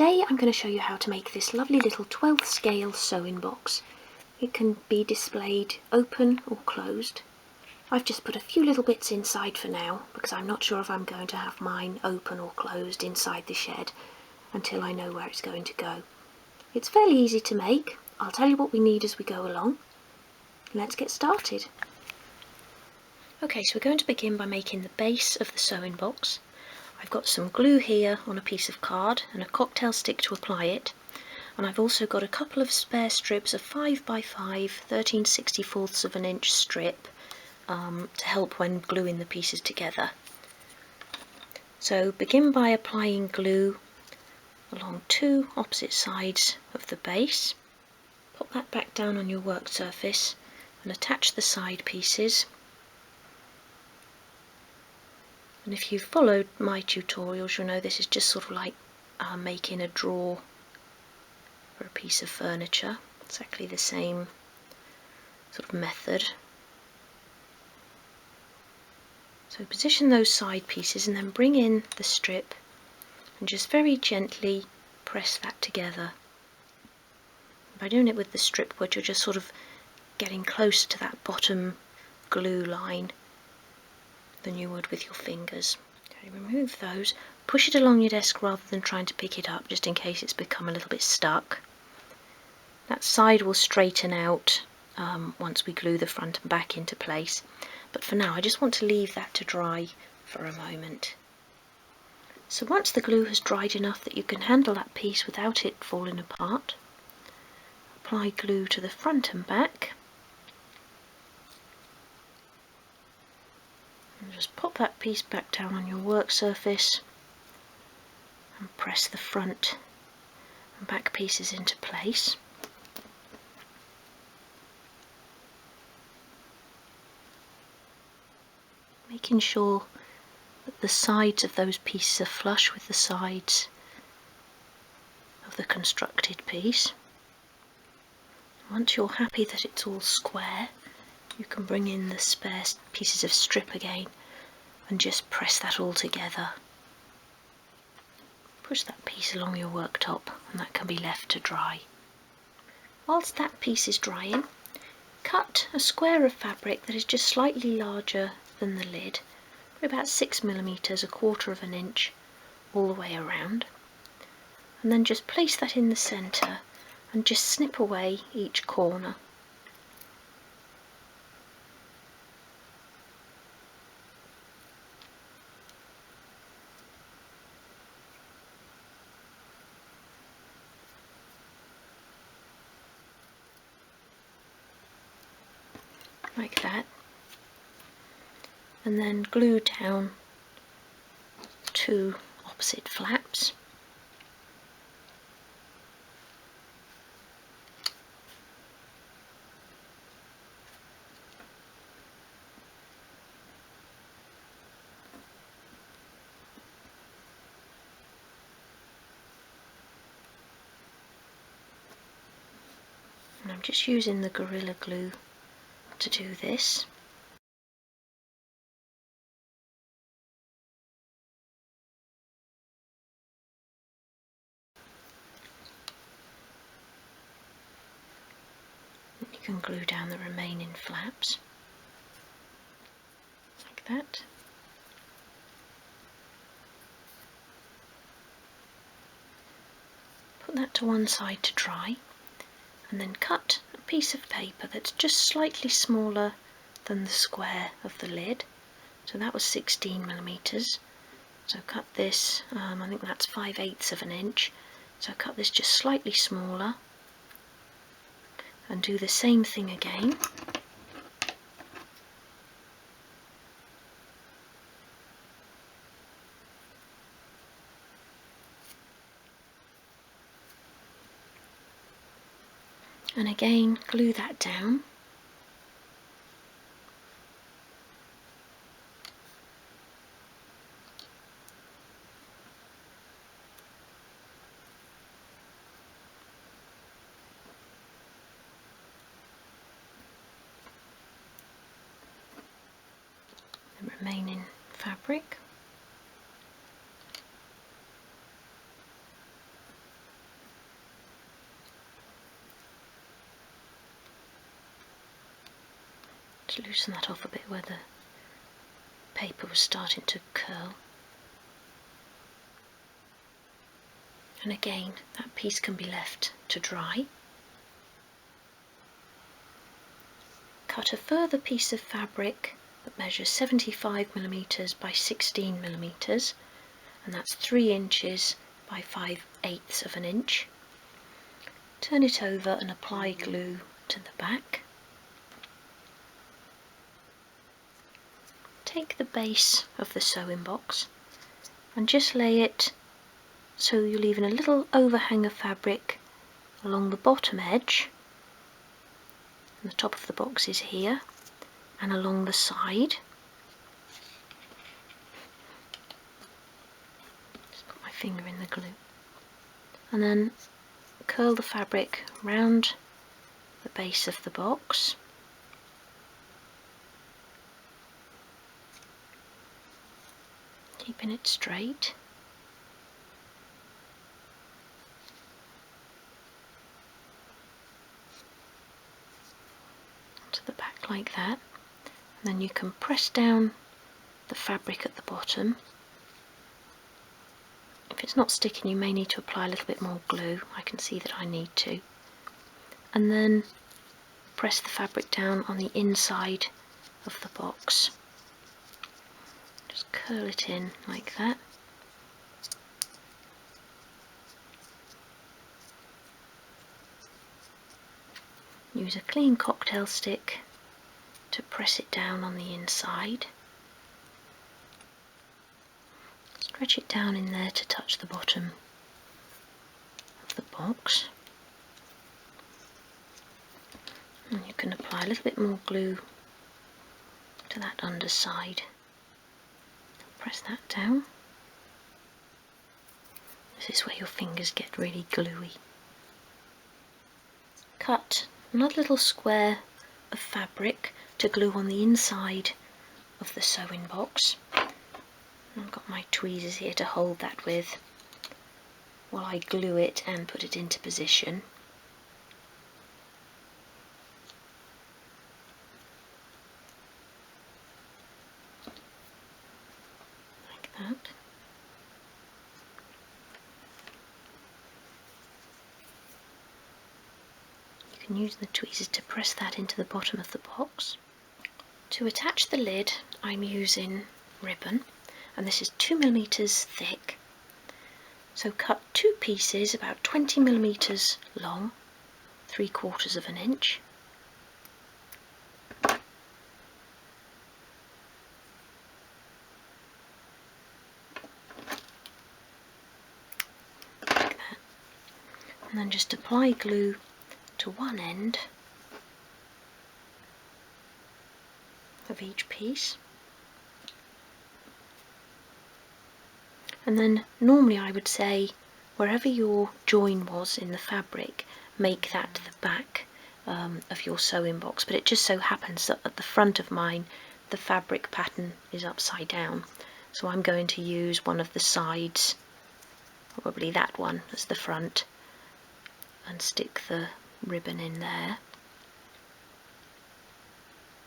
today I'm going to show you how to make this lovely little 12th scale sewing box. It can be displayed open or closed. I've just put a few little bits inside for now because I'm not sure if I'm going to have mine open or closed inside the shed until I know where it's going to go. It's fairly easy to make. I'll tell you what we need as we go along. Let's get started. Okay, so we're going to begin by making the base of the sewing box. I've got some glue here on a piece of card and a cocktail stick to apply it, and I've also got a couple of spare strips of 5x5 13/64 of an inch strip to help when gluing the pieces together. So begin by applying glue along two opposite sides of the base. Pop that back down on your work surface and attach the side pieces. And if you've followed my tutorials, you'll know this is just sort of like making a drawer for a piece of furniture. Exactly the same sort of method. So position those side pieces and then bring in the strip and just very gently press that together. By doing it with the strip wood, you're just sort of getting closer to that bottom glue line than you would with your fingers. Okay, remove those, push it along your desk rather than trying to pick it up, just in case it's become a little bit stuck. That side will straighten out once we glue the front and back into place, but for now I just want to leave that to dry for a moment. So once the glue has dried enough that you can handle that piece without it falling apart, apply glue to the front and back. And just pop that piece back down on your work surface and press the front and back pieces into place. Making sure that the sides of those pieces are flush with the sides of the constructed piece. Once you're happy that it's all square, you can bring in the spare pieces of strip again and just press that all together. Push that piece along your worktop and that can be left to dry. Whilst that piece is drying, cut a square of fabric that is just slightly larger than the lid, about 6mm, 1/4 of an inch, all the way around, and then just place that in the centre and just snip away each corner. Like that, and then glue down two opposite flaps. And I'm just using the Gorilla Glue to do this. You can glue down the remaining flaps like that. Put that to one side to dry, and then cut a piece of paper that's just slightly smaller than the square of the lid. So that was 16mm. So cut this, I think that's 5/8 of an inch. So cut this just slightly smaller and do the same thing again. And again, glue that down. The remaining fabric. Just loosen that off a bit where the paper was starting to curl. And again, that piece can be left to dry. Cut a further piece of fabric that measures 75mm by 16mm, and that's 3 inches by 5/8 of an inch. Turn it over and apply glue to the back. Take the base of the sewing box and just lay it so you're leaving a little overhang of fabric along the bottom edge, and the top of the box is here, and along the side. Just put my finger in the glue. And then curl the fabric round the base of the box. Keeping it straight. To the back like that. And then you can press down the fabric at the bottom. If it's not sticking, you may need to apply a little bit more glue. I can see that I need to. And then press the fabric down on the inside of the box. Just curl it in like that. Use a clean cocktail stick to press it down on the inside. Stretch it down in there to touch the bottom of the box. And you can apply a little bit more glue to that underside. Press that down. This is where your fingers get really gluey. Cut another little square of fabric to glue on the inside of the sewing box. I've got my tweezers here to hold that with while I glue it and put it into position. Like that. You can use the tweezers to press that into the bottom of the box. To attach the lid, I'm using ribbon, and this is 2mm thick. So cut 2 pieces about 20mm long, 3/4 of an inch. Like that. And then just apply glue to one end of each piece. And then normally I would say wherever your join was in the fabric, make that the back of your sewing box, but it just so happens that at the front of mine the fabric pattern is upside down, so I'm going to use one of the sides, probably that one as the front, and stick the ribbon in there.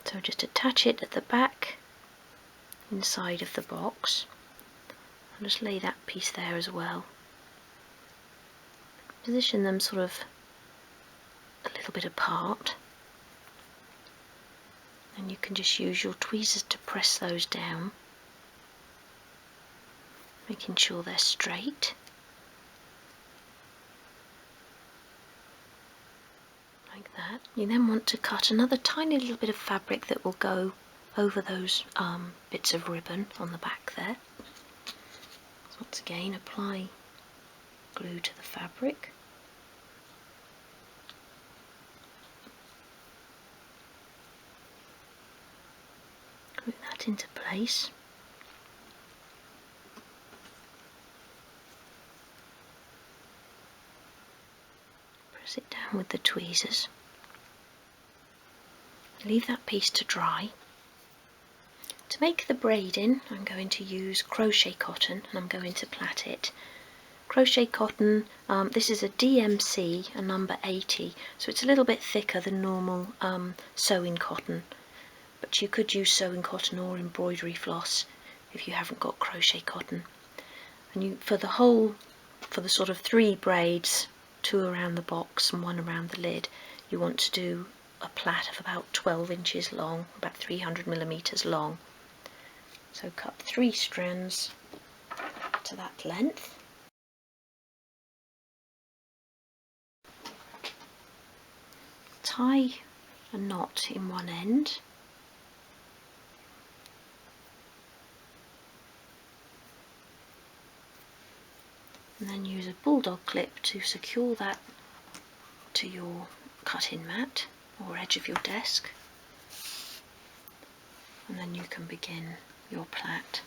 So just attach it at the back inside of the box. I'll just lay that piece there as well. Position them sort of a little bit apart, and you can just use your tweezers to press those down, making sure they're straight. Like that. You then want to cut another tiny little bit of fabric that will go over those bits of ribbon on the back there. So once again, apply glue to the fabric. Glue that into place. Press it down with the tweezers. Leave that piece to dry. To make the braiding, I'm going to use crochet cotton, and I'm going to plait it. Crochet cotton, this is a DMC, a number 80, so it's a little bit thicker than normal sewing cotton. but you could use sewing cotton or embroidery floss if you haven't got crochet cotton. And for the sort of 3 braids, 2 around the box and 1 around the lid, you want to do a plait of about 12 inches long, about 300 millimeters long. So cut 3 strands to that length. Tie a knot in one end. And then use a bulldog clip to secure that to your cut-in mat or edge of your desk. And then you can begin your plait.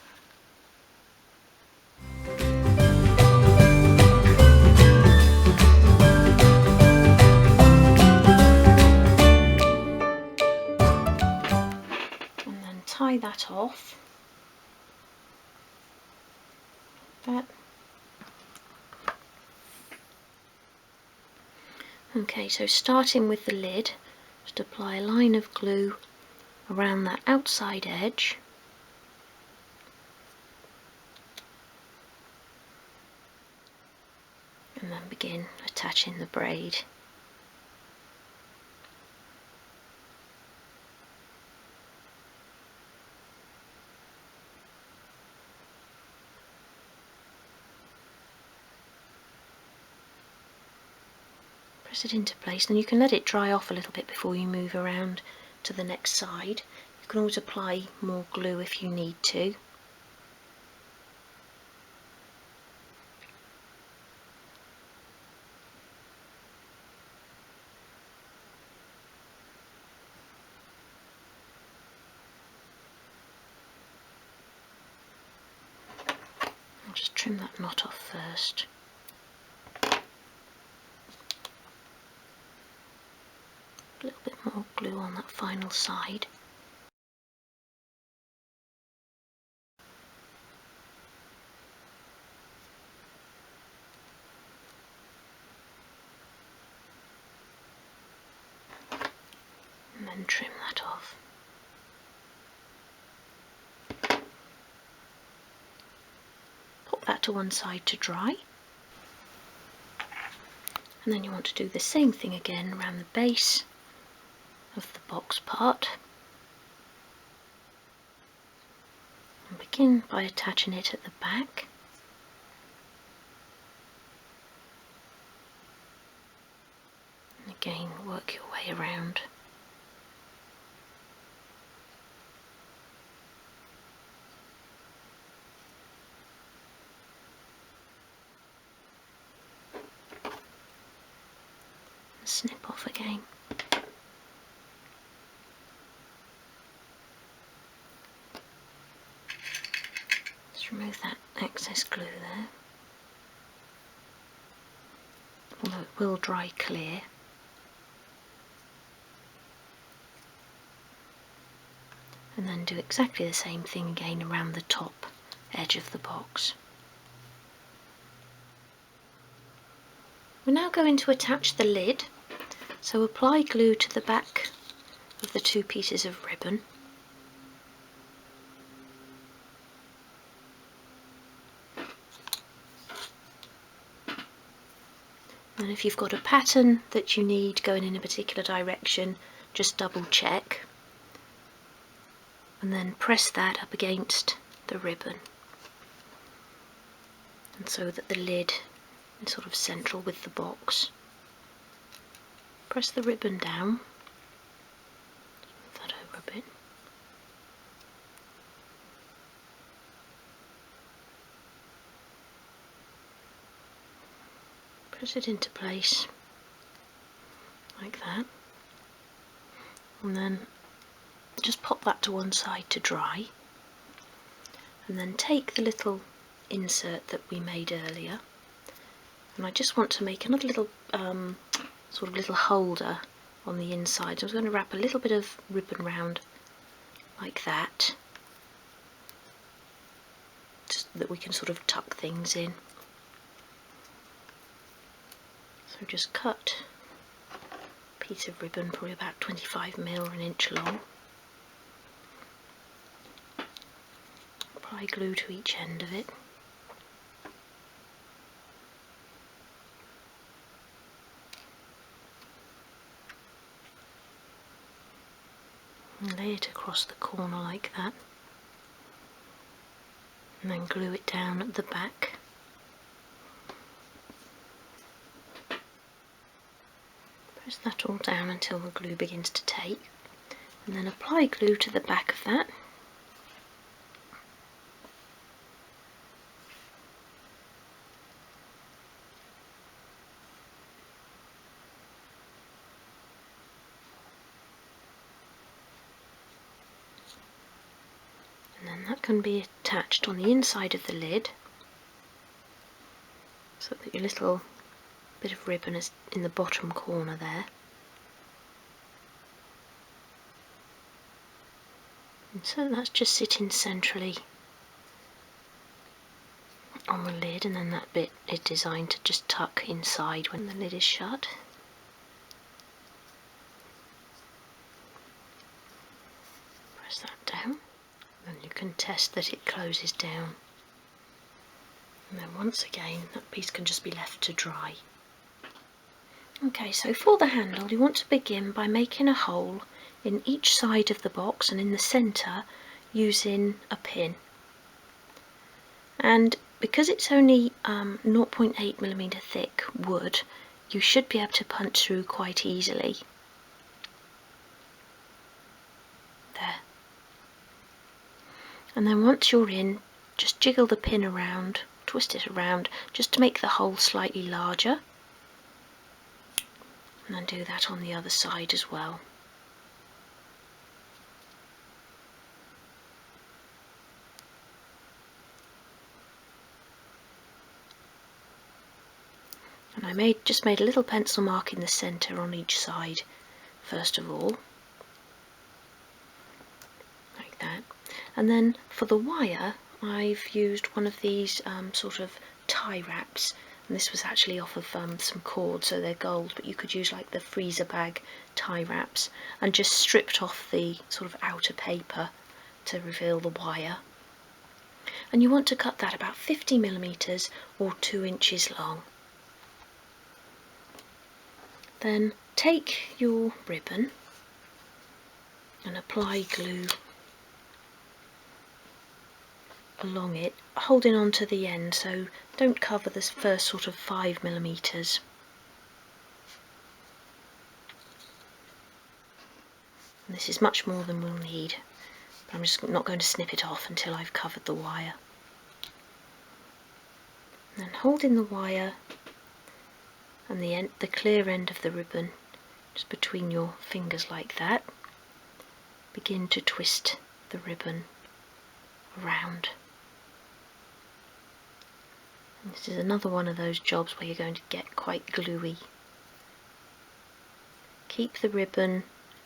And then tie that off. That. Okay, so starting with the lid, just apply a line of glue around that outside edge. And then begin attaching the braid. Press it into place, and you can let it dry off a little bit before you move around to the next side. You can always apply more glue if you need to. I'll just trim that knot off first. A little bit more glue on that final side. And then trim that off. Pop that to one side to dry. And then you want to do the same thing again around the base of the box part. And begin by attaching it at the back. And again, work your way around. Snip off again. Just remove that excess glue there, although it will dry clear. And then do exactly the same thing again around the top edge of the box. We're now going to attach the lid, so apply glue to the back of the 2 pieces of ribbon. And if you've got a pattern that you need going in a particular direction, just double check. And then press that up against the ribbon. And so that the lid is sort of central with the box. Press the ribbon down. Move that over a bit. Press it into place like that. And then just pop that to one side to dry. And then take the little insert that we made earlier, and I just want to make another little sort of little holder on the inside. So I'm going to wrap a little bit of ribbon round like that, just that we can sort of tuck things in. So just cut a piece of ribbon, probably about 25mm or 1 inch long. apply glue to each end of it. And lay it across the corner like that, and then glue it down at the back. Press that all down until the glue begins to take, and then apply glue to the back of that. And then that can be attached on the inside of the lid, so that your little bit of ribbon is in the bottom corner there. And so that's just sitting centrally on the lid, and then that bit is designed to just tuck inside when the lid is shut. Press that down, and you can test that it closes down. And then once again, that piece can just be left to dry. Okay, so for the handle, you want to begin by making a hole in each side of the box and in the centre using a pin. And because it's only 0.8mm thick wood, you should be able to punch through quite easily. There. And then once you're in, just jiggle the pin around, twist it around, just to make the hole slightly larger. And then do that on the other side as well. And I just made a little pencil mark in the centre on each side first of all, like that. And then for the wire, I've used one of these sort of tie wraps, and this was actually off of some cord, so they're gold, but you could use like the freezer bag tie wraps, and just stripped off the sort of outer paper to reveal the wire. And you want to cut that about 50mm or 2 inches long. Then take your ribbon and apply glue along it, holding on to the end, so don't cover this first sort of 5mm. And this is much more than we'll need, but I'm just not going to snip it off until I've covered the wire. And then holding the wire and the clear end of the ribbon just between your fingers like that, begin to twist the ribbon around. And this is another one of those jobs where you're going to get quite gluey. Keep the ribbon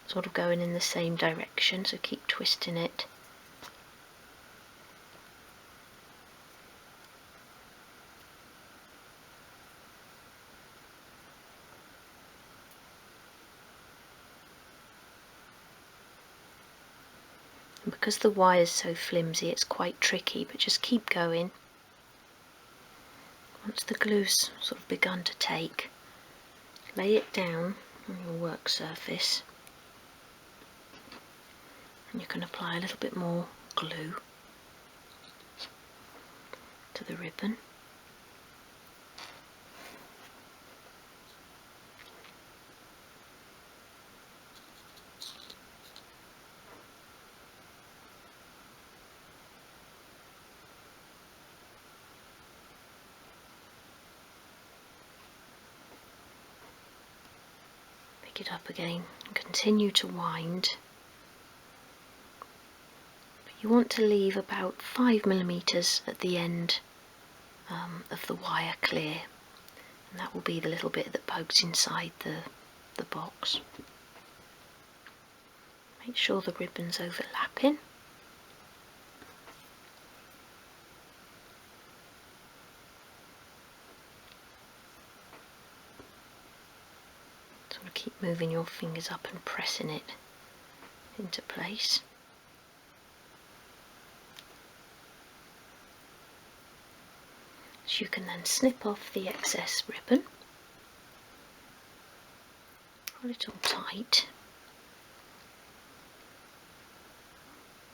sort of going in the same direction, so keep twisting it. And because the wire is so flimsy, it's quite tricky, but just keep going. Once the glue's sort of begun to take, lay it down on your work surface, and you can apply a little bit more glue to the ribbon. Pick it up again and continue to wind. But you want to leave about 5mm at the end of the wire clear, and that will be the little bit that pokes inside the box. Make sure the ribbon's overlapping. Sort of keep moving your fingers up and pressing it into place. which you can then snip off the excess ribbon, pull it all tight,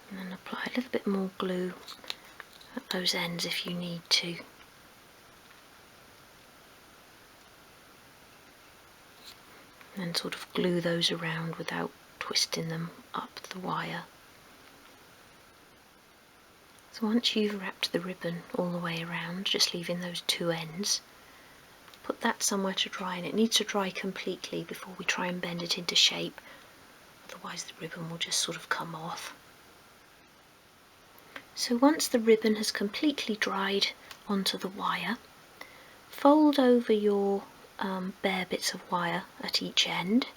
and then apply a little bit more glue at those ends if you need to. And then sort of glue those around without twisting them up the wire. So once you've wrapped the ribbon all the way around, just leaving those two ends, put that somewhere to dry, and it needs to dry completely before we try and bend it into shape, otherwise the ribbon will just sort of come off. So once the ribbon has completely dried onto the wire, fold over your bare bits of wire at each end,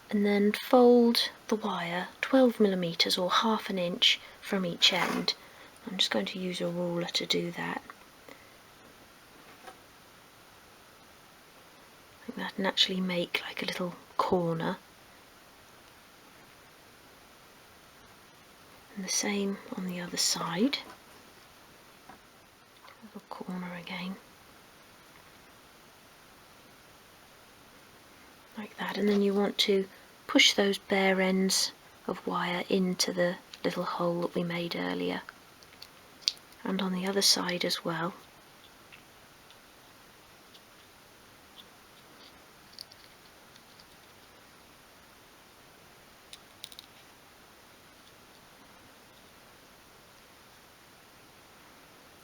and then fold the wire 12mm or half an inch from each end. I'm just going to use a ruler to do that. I think that can actually make like a little corner. And the same on the other side. Little corner again. Like that, and then you want to push those bare ends of wire into the little hole that we made earlier, and on the other side as well.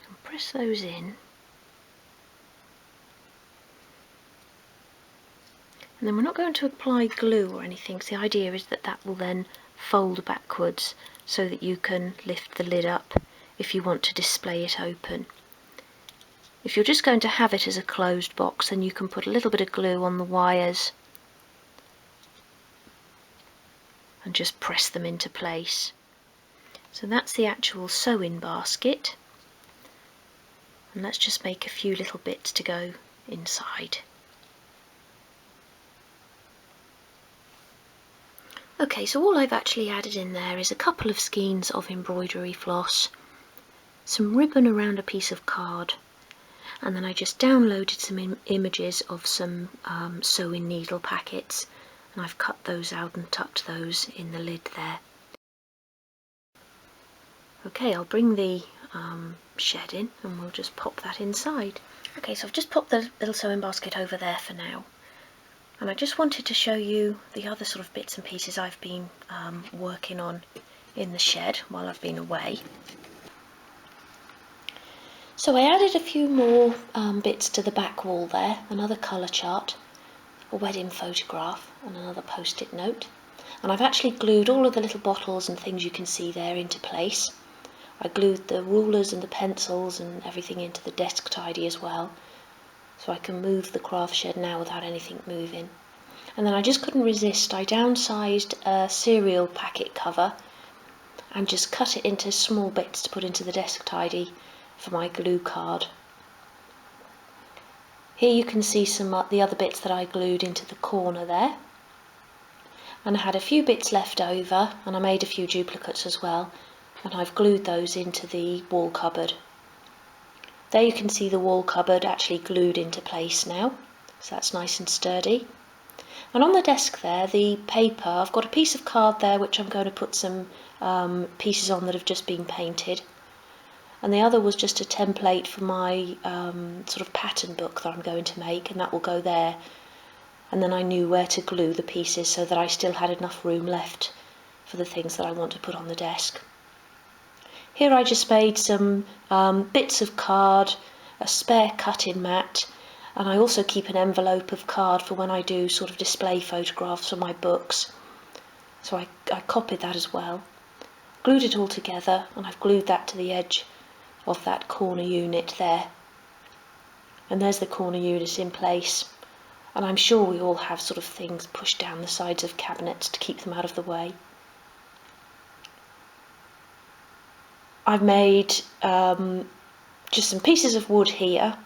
And press those in. And then we're not going to apply glue or anything, so the idea is that that will then fold backwards so that you can lift the lid up if you want to display it open. If you're just going to have it as a closed box, then you can put a little bit of glue on the wires and just press them into place. So that's the actual sewing basket, and let's just make a few little bits to go inside. Okay, so all I've actually added in there is a couple of skeins of embroidery floss, some ribbon around a piece of card, and then I just downloaded some images of some sewing needle packets, and I've cut those out and tucked those in the lid there. Okay, I'll bring the shed in and we'll just pop that inside. Okay, so I've just popped the little sewing basket over there for now. And I just wanted to show you the other sort of bits and pieces I've been working on in the shed while I've been away. So I added a few more bits to the back wall there, another colour chart, a wedding photograph and another post-it note. And I've actually glued all of the little bottles and things you can see there into place. I glued the rulers and the pencils and everything into the desk tidy as well, so I can move the craft shed now without anything moving. And then I just couldn't resist, I downsized a cereal packet cover and just cut it into small bits to put into the desk tidy for my glue card. Here you can see some the other bits that I glued into the corner there. And I had a few bits left over, and I made a few duplicates as well, and I've glued those into the wall cupboard. There you can see the wall cupboard actually glued into place now, so that's nice and sturdy. And on the desk there, the paper, I've got a piece of card there which I'm going to put some pieces on that have just been painted. And the other was just a template for my sort of pattern book that I'm going to make, and that will go there. And then I knew where to glue the pieces so that I still had enough room left for the things that I want to put on the desk. Here I just made some bits of card, a spare cut-in mat, and I also keep an envelope of card for when I do sort of display photographs for my books. So I copied that as well, glued it all together, and I've glued that to the edge of that corner unit there. And there's the corner unit in place, and I'm sure we all have sort of things pushed down the sides of cabinets to keep them out of the way. I've made just some pieces of wood here.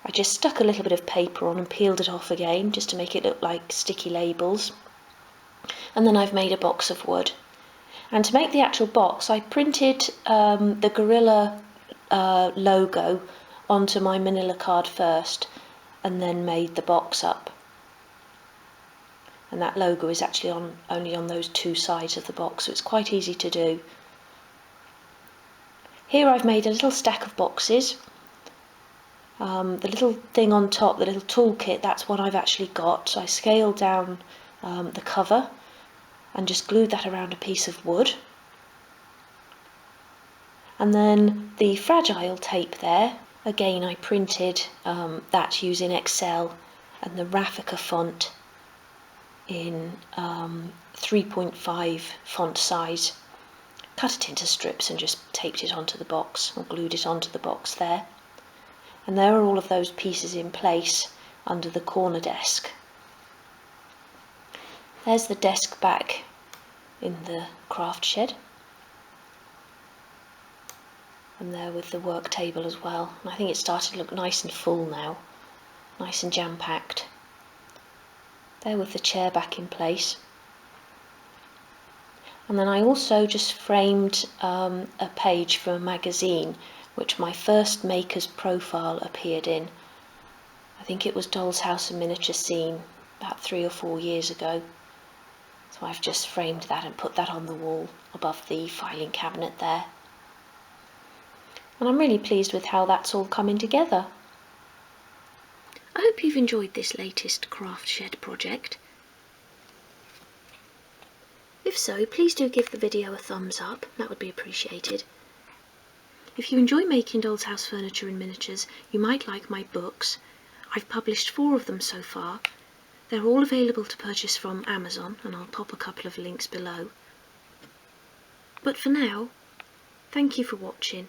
I just stuck a little bit of paper on and peeled it off again just to make it look like sticky labels. And then I've made a box of wood. And to make the actual box, I printed the Gorilla logo onto my manila card first and then made the box up. And that logo is actually only on those two sides of the box, so it's quite easy to do. Here I've made a little stack of boxes. The little thing on top, the little toolkit, that's what I've actually got. So I scaled down the cover and just glued that around a piece of wood. And then the fragile tape there, again I printed that using Excel and the Raffica font in 3.5 font size. Cut it into strips and just taped it onto the box, or glued it onto the box there. And there are all of those pieces in place under the corner desk. There's the desk back in the craft shed. And there with the work table as well. And I think it's starting to look nice and full now, nice and jam-packed. There with the chair back in place. And then I also just framed a page from a magazine which my first maker's profile appeared in. I think it was Doll's House and Miniature Scene about 3 or 4 years ago. So I've just framed that and put that on the wall above the filing cabinet there. And I'm really pleased with how that's all coming together. I hope you've enjoyed this latest craft shed project. If so, please do give the video a thumbs up, that would be appreciated. If you enjoy making Doll's House furniture and miniatures, you might like my books. I've published 4 of them so far. They're all available to purchase from Amazon, and I'll pop a couple of links below. But for now, thank you for watching,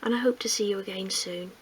and I hope to see you again soon.